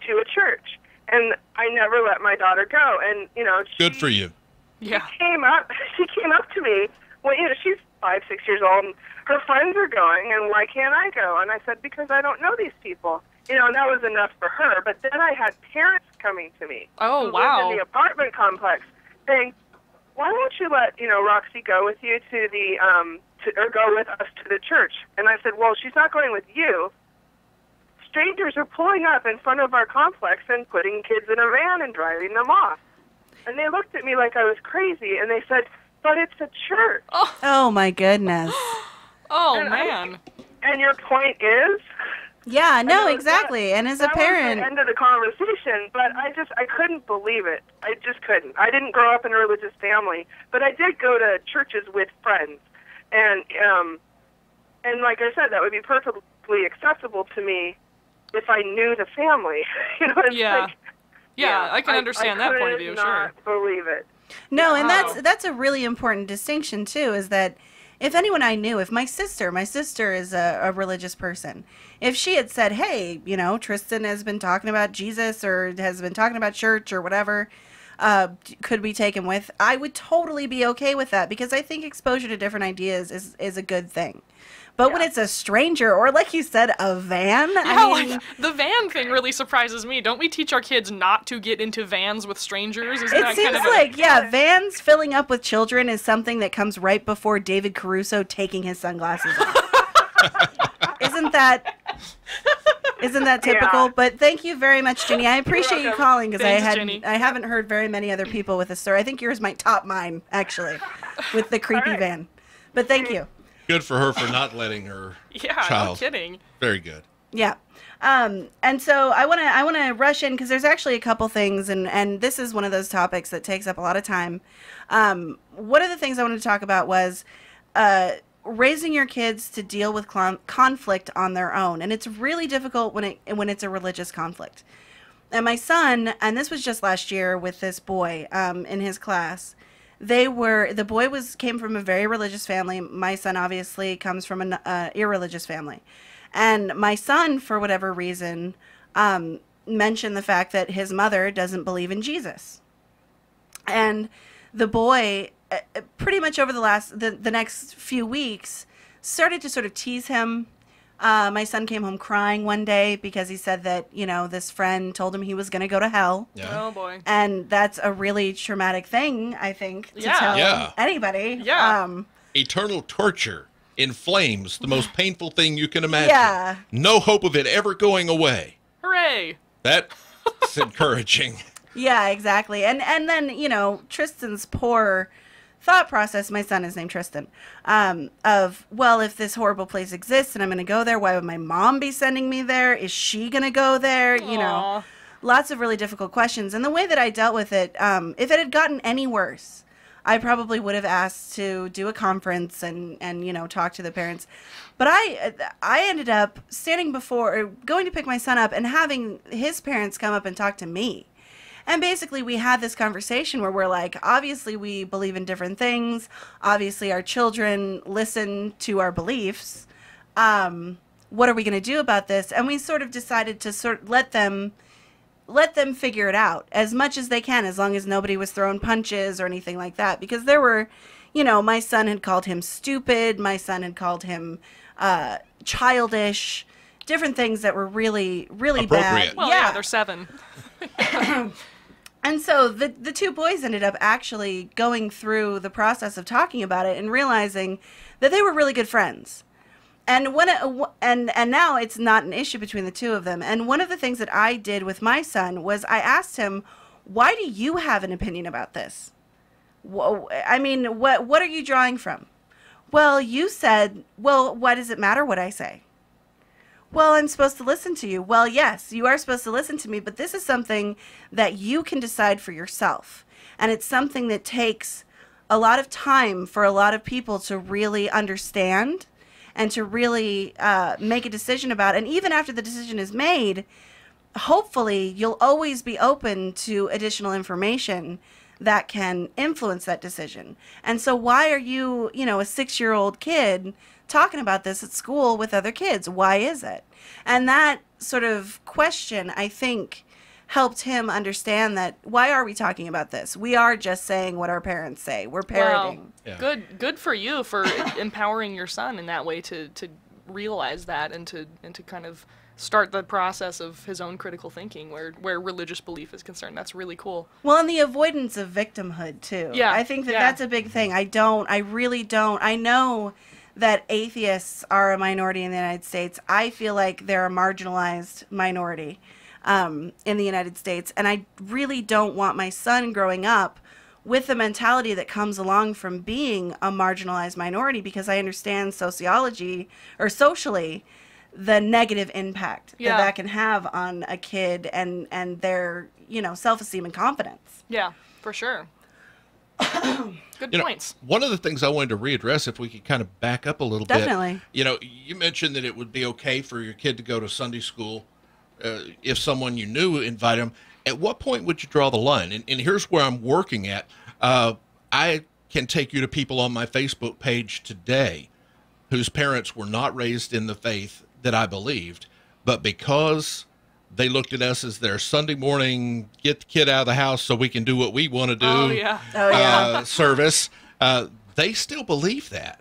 to a church. And I never let my daughter go. And Good for you. Yeah. She came up to me. Well, she's 5, 6 years old, and her friends are going, and why can't I go? And I said, because I don't know these people. And that was enough for her. But then I had parents coming to me. Oh, who wow. lived in the apartment complex, saying, why don't you let Roxy go with you to the or go with us to the church? And I said, well, she's not going with you. Strangers are pulling up in front of our complex and putting kids in a van and driving them off. And they looked at me like I was crazy, and they said, but it's a church. Oh, my goodness. Oh, man. And your point is? Yeah, no, that- exactly. And as a that parent... was the end of the conversation, but I couldn't believe it. I just couldn't. I didn't grow up in a religious family, but I did go to churches with friends. And like I said, that would be perfectly acceptable to me if I knew the family. It's Yeah. like, Yeah, I can understand that point of view, I sure. could not believe it. No, and that's a really important distinction too, is that if anyone I knew, if my sister is a religious person, if she had said, hey, Tristan has been talking about Jesus or has been talking about church or whatever, could we take him with? I would totally be okay with that, because I think exposure to different ideas is a good thing. But when it's a stranger, or like you said, a van, Like, the van thing really surprises me. Don't we teach our kids not to get into vans with strangers? Isn't it that seems kind of like, vans filling up with children is something that comes right before David Caruso taking his sunglasses off. Isn't that typical? Yeah. But thank you very much, Ginny. I appreciate you calling, because Thanks, Ginny. I haven't heard very many other people with a story. I think yours might top mine, actually, with the creepy van. But thank you. Good for her for not letting her child. No kidding. Very good. Yeah. And so I want to rush in, because there's actually a couple things, and this is one of those topics that takes up a lot of time. One of the things I wanted to talk about was raising your kids to deal with conflict on their own, and it's really difficult when it's a religious conflict. And my son, and this was just last year with this boy in his class. The boy came from a very religious family. My son obviously comes from an irreligious family. And my son, for whatever reason, mentioned the fact that his mother doesn't believe in Jesus. And the boy, pretty much over the next few weeks, started to sort of tease him. My son came home crying one day because he said that, this friend told him he was going to go to hell. Yeah. Oh, boy. And that's a really traumatic thing, I think, to tell anybody. Yeah. Eternal torture in flames, the most painful thing you can imagine. Yeah. No hope of it ever going away. Hooray. That's encouraging. Yeah, exactly. And then, Tristan's poor thought process, my son is named Tristan, of, well, if this horrible place exists and I'm going to go there, why would my mom be sending me there? Is she going to go there? Aww. Lots of really difficult questions. And the way that I dealt with it, if it had gotten any worse, I probably would have asked to do a conference and talk to the parents. But I ended up going to pick my son up and having his parents come up and talk to me. And basically, we had this conversation where we're like, obviously, we believe in different things. Obviously, our children listen to our beliefs. What are we going to do about this? And we sort of decided to let them figure it out as much as they can, as long as nobody was throwing punches or anything like that. Because there were, my son had called him stupid. My son had called him childish. Different things that were really, really bad. Well, yeah, they're 7. And so the two boys ended up actually going through the process of talking about it and realizing that they were really good friends. And and now it's not an issue between the two of them. And one of the things that I did with my son was I asked him, why do you have an opinion about this? I mean, what are you drawing from? Well, you said, well, why does it matter what I say? Well, I'm supposed to listen to you. Well, yes, you are supposed to listen to me, but this is something that you can decide for yourself. And it's something that takes a lot of time for a lot of people to really understand and to really make a decision about. And even after the decision is made, hopefully you'll always be open to additional information that can influence that decision. And so why are you, a 6-year-old kid talking about this at school with other kids? Why is it? And that sort of question, I think, helped him understand that, why are we talking about this? We are just saying what our parents say. We're parroting. Wow. Yeah. Good for you for empowering your son in that way to realize that and to kind of start the process of his own critical thinking where religious belief is concerned. That's really cool. Well, and the avoidance of victimhood too. Yeah. I think that's a big thing. I really don't. I know that atheists are a minority in the United States. I feel like they're a marginalized minority in the United States. And I really don't want my son growing up with the mentality that comes along from being a marginalized minority, because I understand socially the negative impact that can have on a kid and their, self-esteem and confidence. Yeah, for sure. Good points. One of the things I wanted to readdress, if we could kind of back up a little Definitely. bit. You mentioned that it would be okay for your kid to go to Sunday school if someone you knew invited him. At what point would you draw the line? And here's where I'm working at. I can take you to people on my Facebook page today whose parents were not raised in the faith that I believed, but because they looked at us as their Sunday morning, get the kid out of the house so we can do what we want to do service, they still believe that.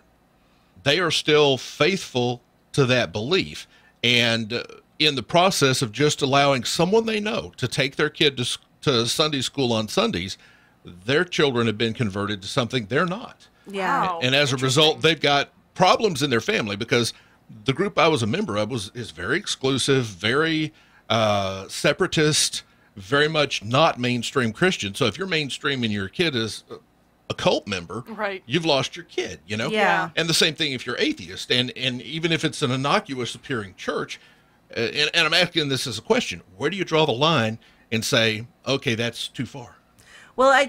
They are still faithful to that belief. And in the process of just allowing someone they know to take their kid to Sunday school on Sundays, their children have been converted to something they're not. Yeah. Wow. And as a result, they've got problems in their family, because the group I was a member of is very exclusive, very separatist, very much not mainstream Christian. So if you're mainstream and your kid is a cult member, right, you've lost your kid, Yeah. And the same thing if you're atheist. And even if it's an innocuous appearing church, and I'm asking this as a question, where do you draw the line and say, okay, that's too far? Well,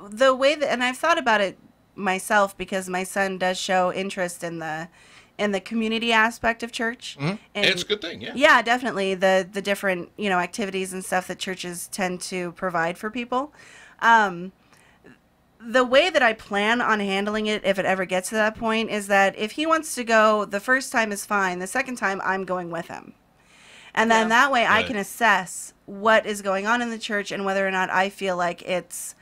the way that, and I've thought about it myself, because my son does show interest in the community aspect of church. Mm-hmm. And it's a good thing, yeah. Yeah, definitely. The different, activities and stuff that churches tend to provide for people. The way that I plan on handling it, if it ever gets to that point, is that if he wants to go, the first time is fine. The second time, I'm going with him. And then that way I can assess what is going on in the church and whether or not I feel like it's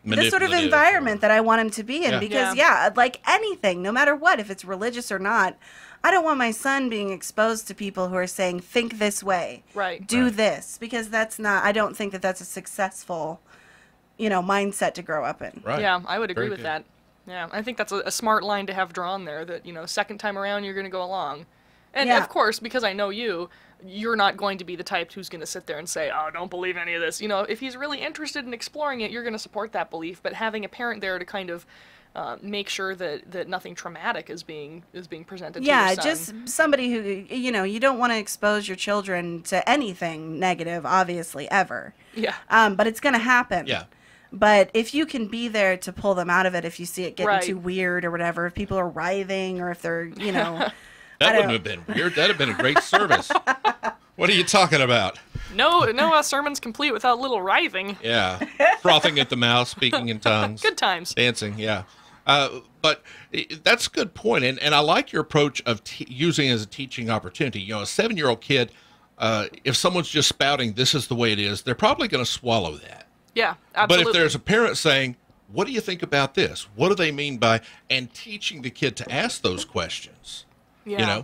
the sort of environment that I want him to be in. Because, like anything, no matter what, if it's religious or not, I don't want my son being exposed to people who are saying, think this way, do this, because I don't think that that's a successful, mindset to grow up in. Right. Yeah, I would agree with that. Yeah, I think that's a smart line to have drawn there, that, second time around, you're going to go along. And of course, because I know you're not going to be the type who's going to sit there and say, oh, don't believe any of this. If he's really interested in exploring it, you're going to support that belief. But having a parent there to kind of make sure that nothing traumatic is being presented to your son. Yeah, just somebody who, you don't want to expose your children to anything negative, obviously, ever. Yeah. But it's going to happen. Yeah. But if you can be there to pull them out of it, if you see it getting too weird or whatever, if people are writhing or if they're, That wouldn't have been weird. That'd have been a great service. What are you talking about? No sermon's complete without little writhing. Yeah. Frothing at the mouth, speaking in tongues. Good times. Dancing, yeah. But that's a good point. And I like your approach of using it as a teaching opportunity. A 7-year-old kid, if someone's just spouting, this is the way it is, they're probably going to swallow that. Yeah, absolutely. But if there's a parent saying, what do you think about this? What do they mean by, and teaching the kid to ask those questions. Yeah.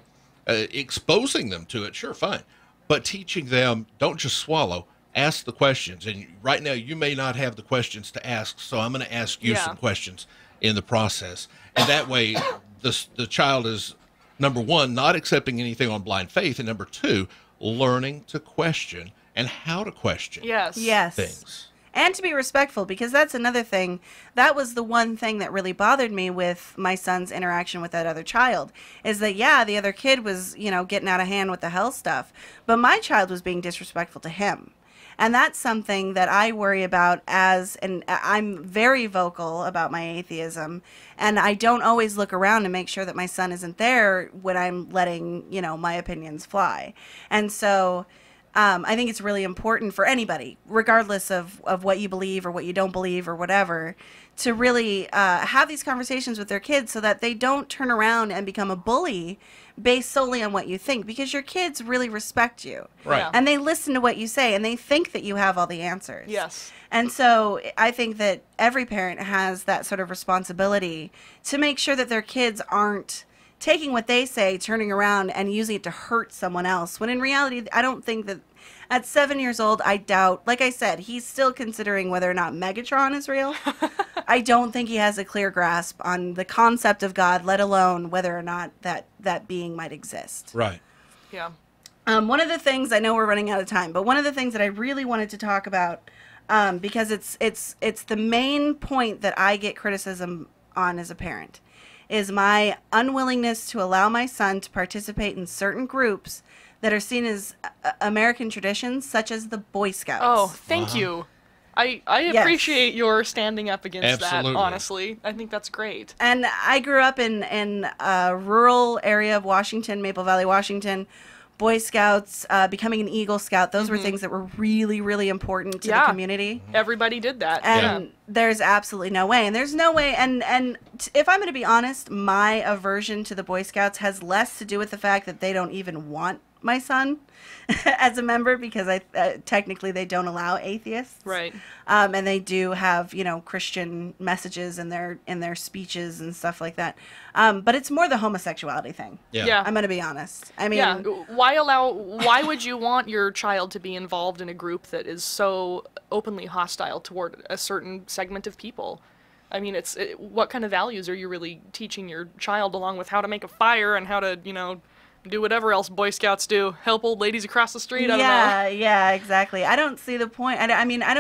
Exposing them to it, sure, fine. But teaching them, don't just swallow, ask the questions. And right now, you may not have the questions to ask, so I'm going to ask you some questions in the process. And that way, the child is, number one, not accepting anything on blind faith, and number two, learning to question and how to question yes. things. and to be respectful, because that's another thing. That was the one thing that really bothered me with my son's interaction with that other child, is that, yeah, the other kid was, you know, getting out of hand with the hell stuff, but my child was being disrespectful to him. And that's something that I worry about and I'm very vocal about my atheism, and I don't always look around to make sure that my son isn't there when I'm letting, you know, my opinions fly. And so I think it's really important for anybody, regardless of what you believe or what you don't believe or whatever, to really have these conversations with their kids so that they don't turn around and become a bully based solely on what you think, because your kids really respect you. Right. Yeah. And they listen to what you say, and they think that you have all the answers. Yes. And so I think that every parent has that sort of responsibility to make sure that their kids aren't taking what they say, turning around and using it to hurt someone else. When in reality, I don't think that at 7 years old, I doubt, like I said, he's still considering whether or not Megatron is real. I don't think he has a clear grasp on the concept of God, let alone whether or not that being might exist. Right. Yeah. One of the things, I know we're running out of time, but one of the things that I really wanted to talk about, because it's the main point that I get criticism on as a parent, is my unwillingness to allow my son to participate in certain groups that are seen as American traditions, such as the Boy Scouts. Oh, thank you. I Yes. appreciate your standing up against Absolutely. that, honestly. I think that's great. And I grew up in a rural area of Washington, Maple Valley, Washington. Boy Scouts, becoming an Eagle Scout, those were things that were really, really important to the community. Everybody did that. And there's absolutely no way. And there's no way. And if I'm going to be honest, my aversion to the Boy Scouts has less to do with the fact that they don't even want my son as a member, because technically they don't allow atheists. Right. And they do have, you know, Christian messages in their speeches and stuff like that. But it's more the homosexuality thing. Yeah. I'm going to be honest. I mean, Yeah. Why would you want your child to be involved in a group that is so openly hostile toward a certain segment of people? I mean, what kind of values are you really teaching your child, along with how to make a fire and how to, you know, do whatever else Boy Scouts do, help old ladies across the street? I don't know. Yeah, exactly. I don't see the point. I mean, I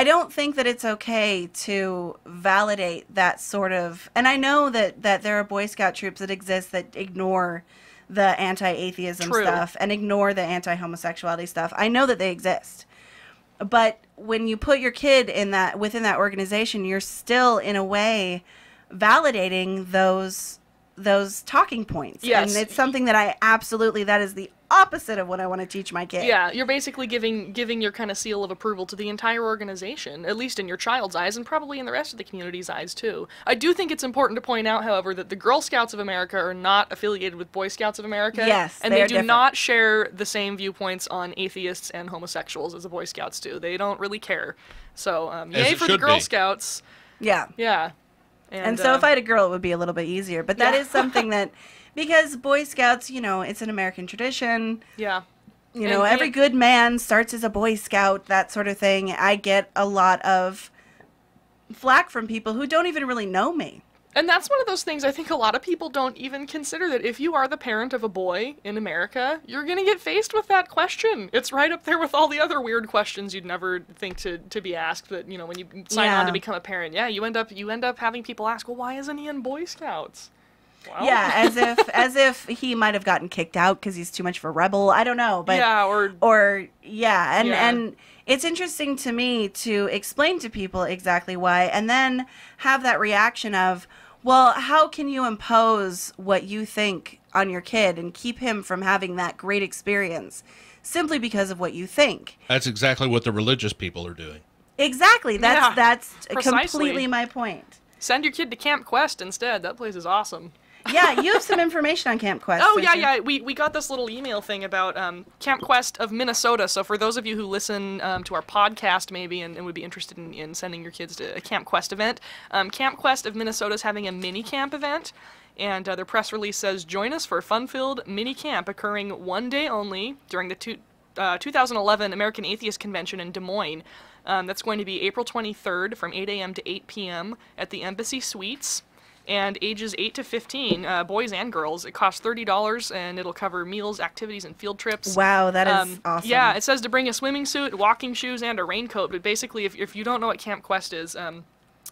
don't think that it's okay to validate that sort of, and I know that there are Boy Scout troops that exist that ignore the anti-atheism True. stuff and ignore the anti-homosexuality stuff. I know that they exist. But when you put your kid within that organization, you're still in a way validating those talking points. Yes. And it's something that that is the opposite of what I want to teach my kid. Yeah, you're basically giving your kind of seal of approval to the entire organization, at least in your child's eyes, and probably in the rest of the community's eyes, too. I do think it's important to point out, however, that the Girl Scouts of America are not affiliated with Boy Scouts of America. Yes, and they they are do different. not share the same viewpoints on atheists and homosexuals as the Boy Scouts do. They don't really care. So, yay it for the should Girl be. Scouts. Yeah. Yeah. And so if I had a girl, it would be a little bit easier. But that is something that, because Boy Scouts, you know, it's an American tradition. Yeah. You know, every good man starts as a Boy Scout, that sort of thing. I get a lot of flack from people who don't even really know me. And that's one of those things I think a lot of people don't even consider, that if you are the parent of a boy in America, you're going to get faced with that question. It's right up there with all the other weird questions you'd never think to be asked, that, you know, when you sign on to become a parent. Yeah, you end up having people ask, well, why isn't he in Boy Scouts? Well, Yeah, as if he might have gotten kicked out because he's too much of a rebel. I don't know, but and it's interesting to me to explain to people exactly why, and then have that reaction of, well, how can you impose what you think on your kid and keep him from having that great experience simply because of what you think? That's exactly what the religious people are doing. Exactly. That's precisely. completely my point. Send your kid to Camp Quest instead. That place is awesome. Yeah, you have some information on Camp Quest. Oh, don't yeah, you? yeah. We got this little email thing about Camp Quest of Minnesota. So for those of you who listen to our podcast maybe and would be interested in sending your kids to a Camp Quest event, Camp Quest of Minnesota is having a mini camp event. And their press release says, join us for a fun-filled mini camp occurring one day only during the 2011 American Atheist Convention in Des Moines. That's going to be April 23rd from 8 a.m. to 8 p.m. at the Embassy Suites. and ages 8 to 15, boys and girls. It costs $30, and it'll cover meals, activities, and field trips. Wow, that is awesome. Yeah, it says to bring a swimming suit, walking shoes, and a raincoat. But basically, if you don't know what Camp Quest is,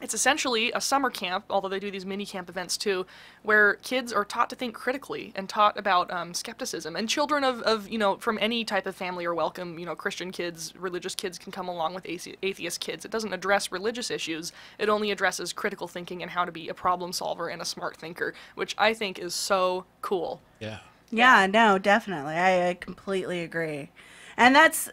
it's essentially a summer camp, although they do these mini camp events too, where kids are taught to think critically and taught about skepticism. And children of from any type of family are welcome. Christian kids, religious kids can come along with atheist kids. It doesn't address religious issues. It only addresses critical thinking and how to be a problem solver and a smart thinker, which I think is so cool. Yeah. Yeah, no, definitely. I completely agree. And that's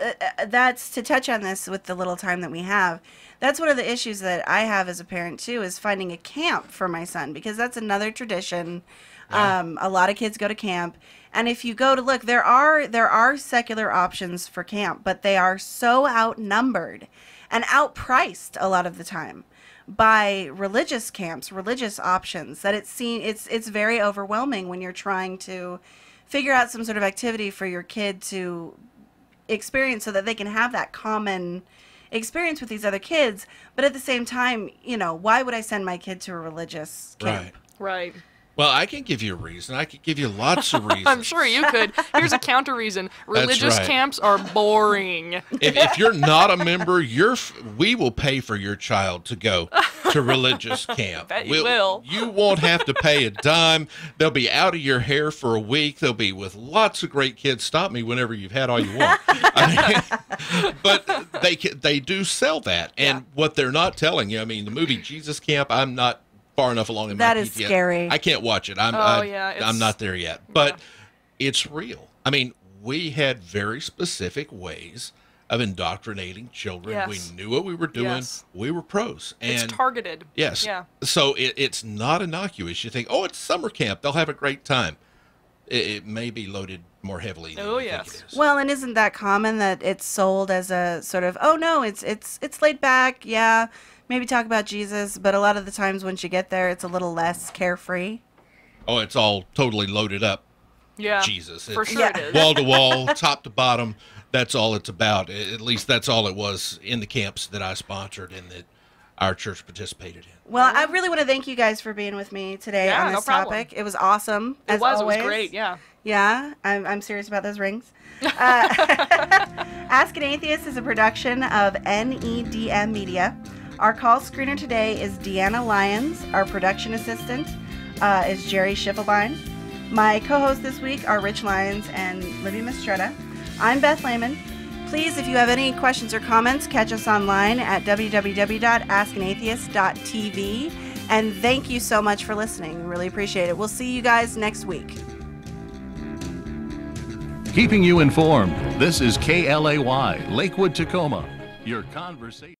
to touch on this with the little time that we have. That's one of the issues that I have as a parent too, is finding a camp for my son, because that's another tradition. Yeah. A lot of kids go to camp, and if you go to look, there are secular options for camp, but they are so outnumbered and outpriced a lot of the time by religious camps, religious options, that it's very overwhelming when you're trying to figure out some sort of activity for your kid to experience so that they can have that common experience with these other kids. But at the same time, why would I send my kid to a religious camp? Right. Well, I can give you a reason. I could give you lots of reasons. I'm sure you could. Here's a counter reason. Religious camps are boring. If you're not a member, we will pay for your child to go to religious camp. Bet you will. You won't have to pay a dime. They'll be out of your hair for a week. They'll be with lots of great kids. Stop me whenever you've had all you want. But they do sell that. And what they're not telling you, the movie Jesus Camp, I'm not far enough along in my That is PTS. scary. I can't watch it. I'm not there yet. But it's real. We had very specific ways of indoctrinating children. Yes. We knew what we were doing. Yes. We were pros. And it's targeted. Yes. Yeah. So it's not innocuous. You think, oh, it's summer camp. They'll have a great time. It may be loaded more heavily than you think it is. Well, and isn't that common that it's sold as a sort of, oh no, it's laid back, yeah, maybe talk about Jesus, but a lot of the times once you get there, it's a little less carefree. Oh, it's all totally loaded up. Yeah. Jesus. For sure it is. Wall to wall, top to bottom. That's all it's about. At least that's all it was in the camps that I sponsored and that our church participated in. Well, I really want to thank you guys for being with me today on this topic. It was awesome. It was great, yeah. Yeah, I'm serious about those rings. Ask an Atheist is a production of NEDM Media. Our call screener today is Deanna Lyons. Our production assistant is Jerry Schiffelbein. My co-hosts this week are Rich Lyons and Libbie Mistretta. I'm Beth Lehman. Please, if you have any questions or comments, catch us online at www.askanatheist.tv. And thank you so much for listening. We really appreciate it. We'll see you guys next week. Keeping you informed, this is KLAY, Lakewood, Tacoma. Your conversation.